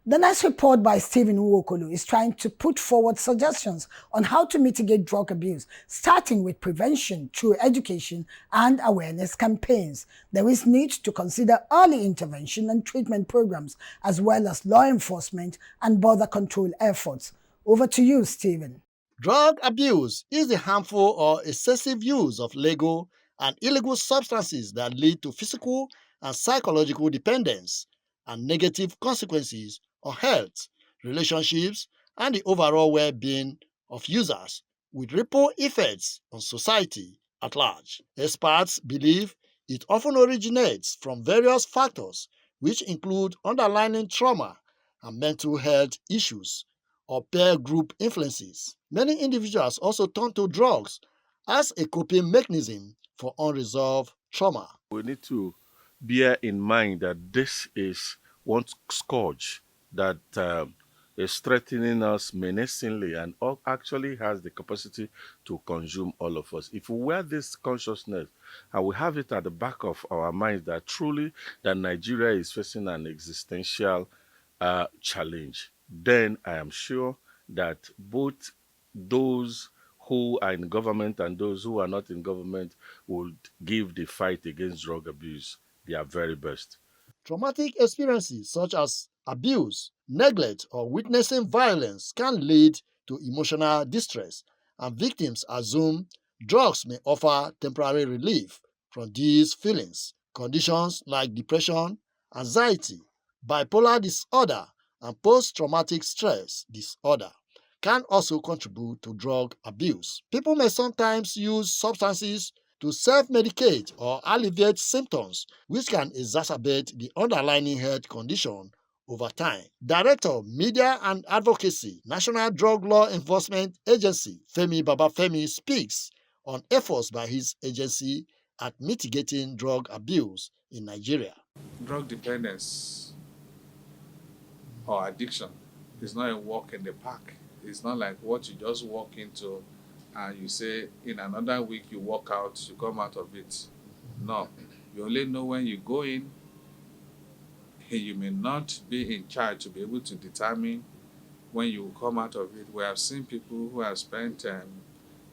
The next report by Stephen Nwokolo is trying to put forward suggestions on how to mitigate drug abuse, starting with prevention through education and awareness campaigns. There is need to consider early intervention and treatment programs, as well as law enforcement and border control efforts. Over to you, Stephen. Drug abuse is the harmful or excessive use of legal and illegal substances that lead to physical and psychological dependence and negative consequences on health, relationships, and the overall well being of users, with ripple effects on society at large. Experts believe it often originates from various factors, which include underlying trauma and mental health issues or peer group influences. Many individuals also turn to drugs as a coping mechanism for unresolved trauma. We need to bear in mind that this is one scourge that is threatening us menacingly and actually has the capacity to consume all of us. If we wear this consciousness and we have it at the back of our minds that truly that Nigeria is facing an existential challenge, then I am sure that both those who are in government and those who are not in government would give the fight against drug abuse their very best. Traumatic experiences such as abuse, neglect, or witnessing violence can lead to emotional distress, and victims assume drugs may offer temporary relief from these feelings. Conditions like depression, anxiety, bipolar disorder, and post traumatic stress disorder can also contribute to drug abuse. People may sometimes use substances to self medicate or alleviate symptoms, which can exacerbate the underlying health condition over time. Director, Media and Advocacy, National Drug Law Enforcement Agency, Femi Babafemi, speaks on efforts by his agency at mitigating drug abuse in Nigeria. Drug dependence or addiction is not a walk in the park. It's not like what you just walk into and you say in another week you walk out, you come out of it. No, you only know when you go in. You may not be in charge to be able to determine when you come out of it. We have seen people who have spent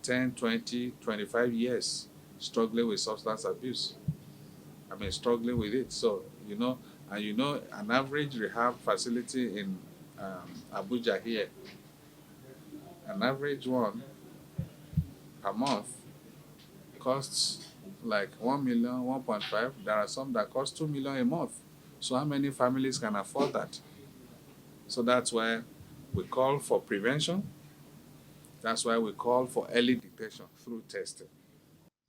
10, 20, 25 years struggling with substance abuse. Struggling with it. So, an average rehab facility in Abuja here, an average one per month costs like 1 million, 1.5. There are some that cost 2 million a month. So how many families can afford that? So that's why we call for prevention. That's why we call for early detection through testing.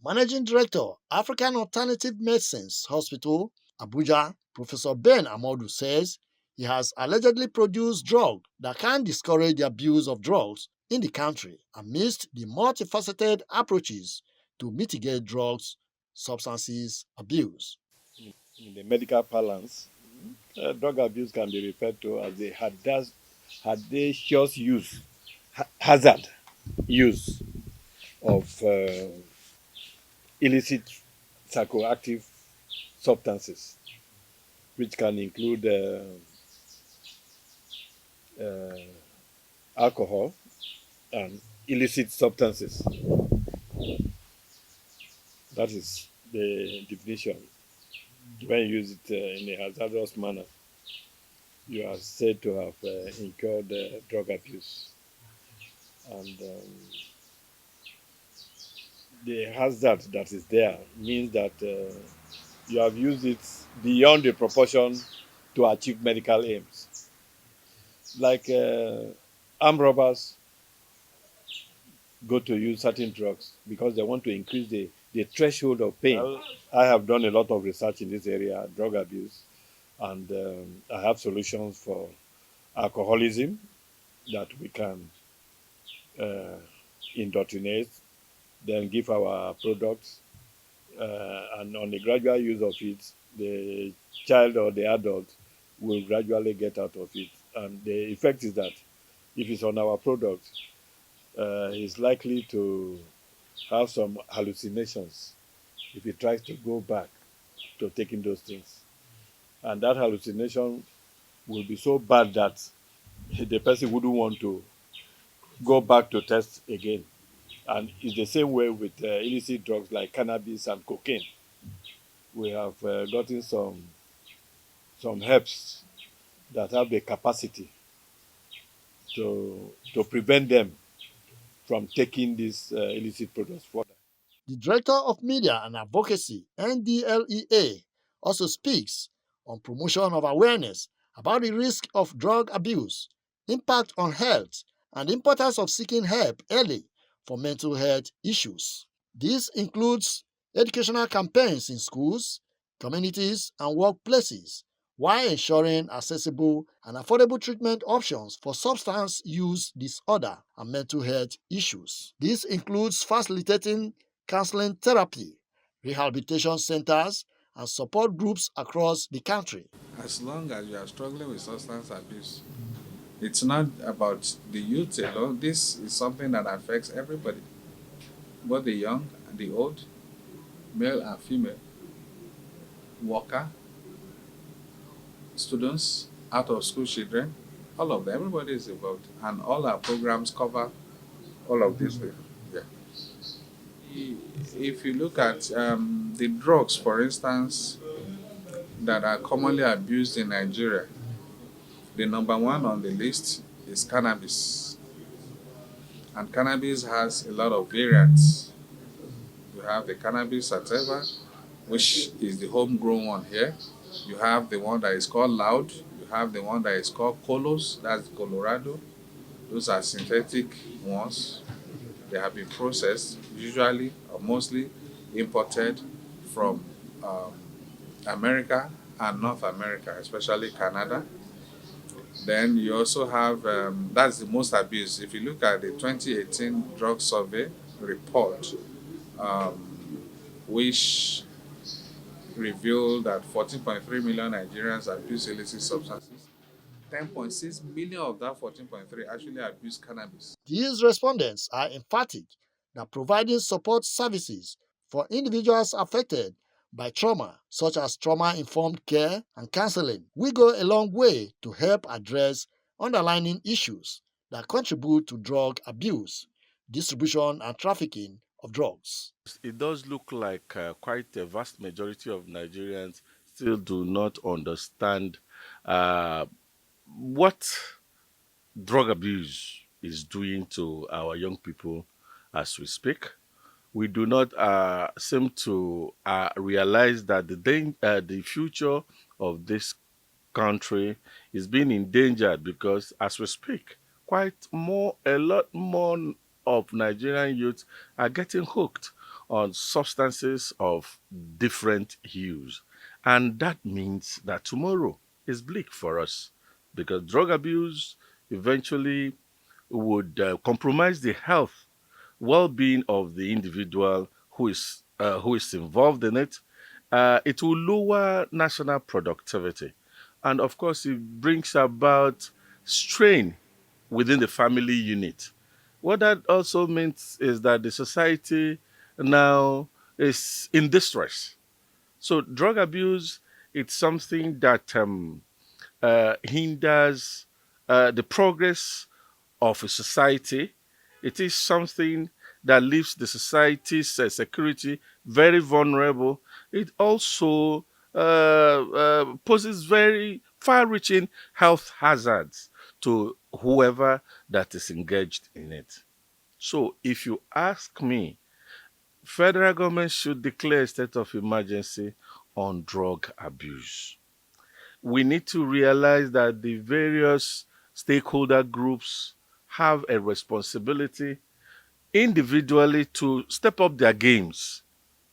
Managing Director, African Alternative Medicines Hospital, Abuja, Professor Ben Amodu says he has allegedly produced drugs that can discourage the abuse of drugs in the country amidst the multifaceted approaches to mitigate drugs substances abuse. In the medical parlance, drug abuse can be referred to as the hazardous use, hazard use of illicit psychoactive substances, which can include alcohol and illicit substances. That is the definition. When you use it in a hazardous manner, you are said to have incurred drug abuse. And the hazard that is there means that you have used it beyond the proportion to achieve medical aims. Like armed robbers go to use certain drugs because they want to increase the threshold of pain. Well, I have done a lot of research in this area, drug abuse, and I have solutions for alcoholism that we can indoctrinate, then give our products, and on the gradual use of it, the child or the adult will gradually get out of it. And the effect is that if it's on our product, he's likely to have some hallucinations if he tries to go back to taking those things. And that hallucination will be so bad that the person wouldn't want to go back to test again. And it's the same way with illicit drugs like cannabis and cocaine. We have gotten some herbs that have the capacity to prevent them from taking these illicit products further. The Director of Media and Advocacy, NDLEA, also speaks on promotion of awareness about the risk of drug abuse, impact on health, and the importance of seeking help early for mental health issues. This includes educational campaigns in schools, communities, and workplaces, while ensuring accessible and affordable treatment options for substance use disorder and mental health issues. This includes facilitating counseling therapy, rehabilitation centers, and support groups across the country. As long as you are struggling with substance abuse, it's not about the youth alone. This is something that affects everybody, both the young and the old, male and female, worker, students, out of school children, all of them. Everybody is involved, and all our programs cover all of these people. Yeah. If you look at the drugs, for instance, that are commonly abused in Nigeria, the number one on the list is cannabis. And cannabis has a lot of variants. You have the cannabis sativa, which is the homegrown one here. You have the one that is called Loud. You have the one that is called Colos, that's Colorado. Those are synthetic ones. They have been processed, usually or mostly imported from America and North America, especially Canada. Then you also have, that's the most abused. If you look at the 2018 drug survey report, which revealed that 14.3 million Nigerians abuse illicit substances, 10.6 million of that 14.3 actually abuse cannabis. These respondents are emphatic that providing support services for individuals affected by trauma, such as trauma-informed care and counseling, will go a long way to help address underlying issues that contribute to drug abuse, distribution, and trafficking of drugs. It does look like quite a vast majority of Nigerians still do not understand uh, what drug abuse is doing to our young people as we speak. We do not seem to realize that the future of this country is being endangered because, as we speak, a lot more of Nigerian youth are getting hooked on substances of different hues, and that means that tomorrow is bleak for us because drug abuse eventually would compromise the health well-being of the individual who is involved in it. It will lower national productivity, and of course, it brings about strain within the family unit. What that also means is that the society now is in distress. So, drug abuse it's something that hinders the progress of a society. It is something that leaves the society's security very vulnerable. It also poses very far reaching health hazards to whoever that is engaged in it. So, if you ask me, federal government should declare a state of emergency on drug abuse. We need to realize that the various stakeholder groups have a responsibility individually to step up their games,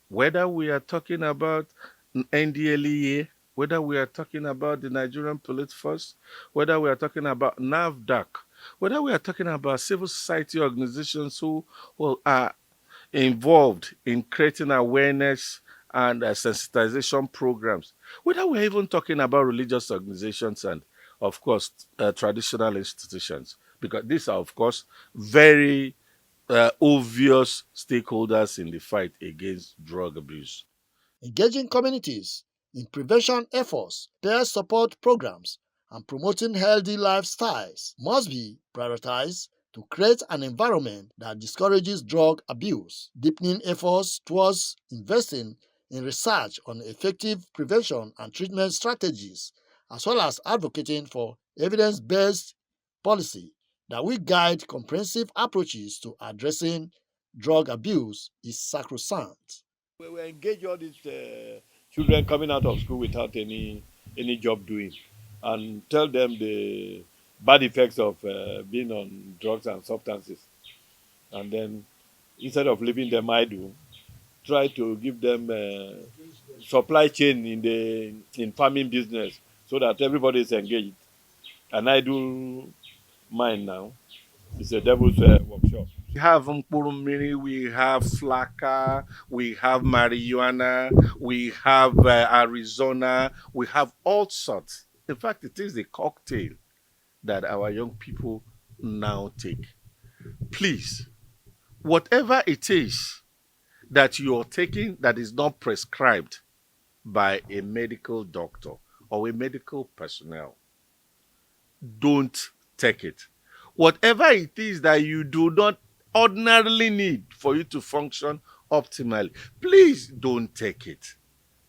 whether we are talking about NDLEA, whether we are talking about the Nigerian Police Force, whether we are talking about NAVDAC, whether we are talking about civil society organizations who are involved in creating awareness and sensitization programs, whether we're even talking about religious organizations and, of course, traditional institutions, because these are, of course, very obvious stakeholders in the fight against drug abuse. Engaging communities in prevention efforts, peer support programs, and promoting healthy lifestyles must be prioritized to create an environment that discourages drug abuse, deepening efforts towards investing in research on effective prevention and treatment strategies, as well as advocating for evidence-based policy that will guide comprehensive approaches to addressing drug abuse is sacrosanct. We engage all these children coming out of school without any job doing, and tell them the bad effects of being on drugs and substances, and then instead of leaving them idle, try to give them supply chain in farming business so that everybody is engaged. An idle mind now is a devil's workshop. We have Mkurumiri, we have Flaka, we have marijuana, we have Arizona, we have all sorts. In fact, it is the cocktail that our young people now take. Please, whatever it is that you're taking that is not prescribed by a medical doctor or a medical personnel, don't take it. Whatever it is that you do not ordinarily need for you to function optimally, please don't take it.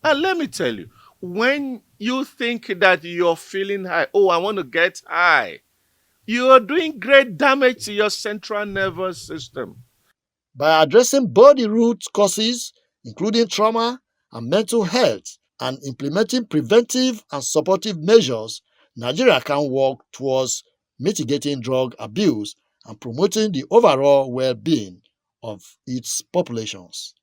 And let me tell you, when you think that you're feeling high, oh, I want to get high, you are doing great damage to your central nervous system. By addressing both the root causes, including trauma and mental health, and implementing preventive and supportive measures, Nigeria can work towards mitigating drug abuse and promoting the overall well-being of its populations.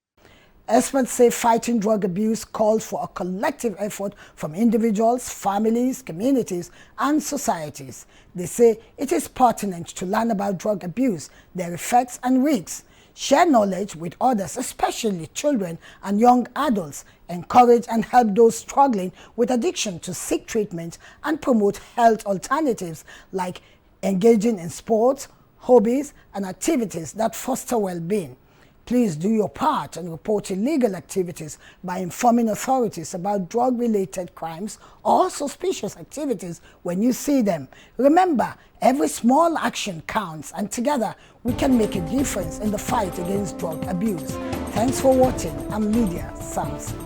Experts say fighting drug abuse calls for a collective effort from individuals, families, communities, and societies. They say it is pertinent to learn about drug abuse, their effects and risks, share knowledge with others, especially children and young adults, encourage and help those struggling with addiction to seek treatment, and promote health alternatives like engaging in sports, hobbies, and activities that foster well-being. Please do your part and report illegal activities by informing authorities about drug-related crimes or suspicious activities when you see them. Remember, every small action counts, and together we can make a difference in the fight against drug abuse. Thanks for watching. I'm Lydia Samson.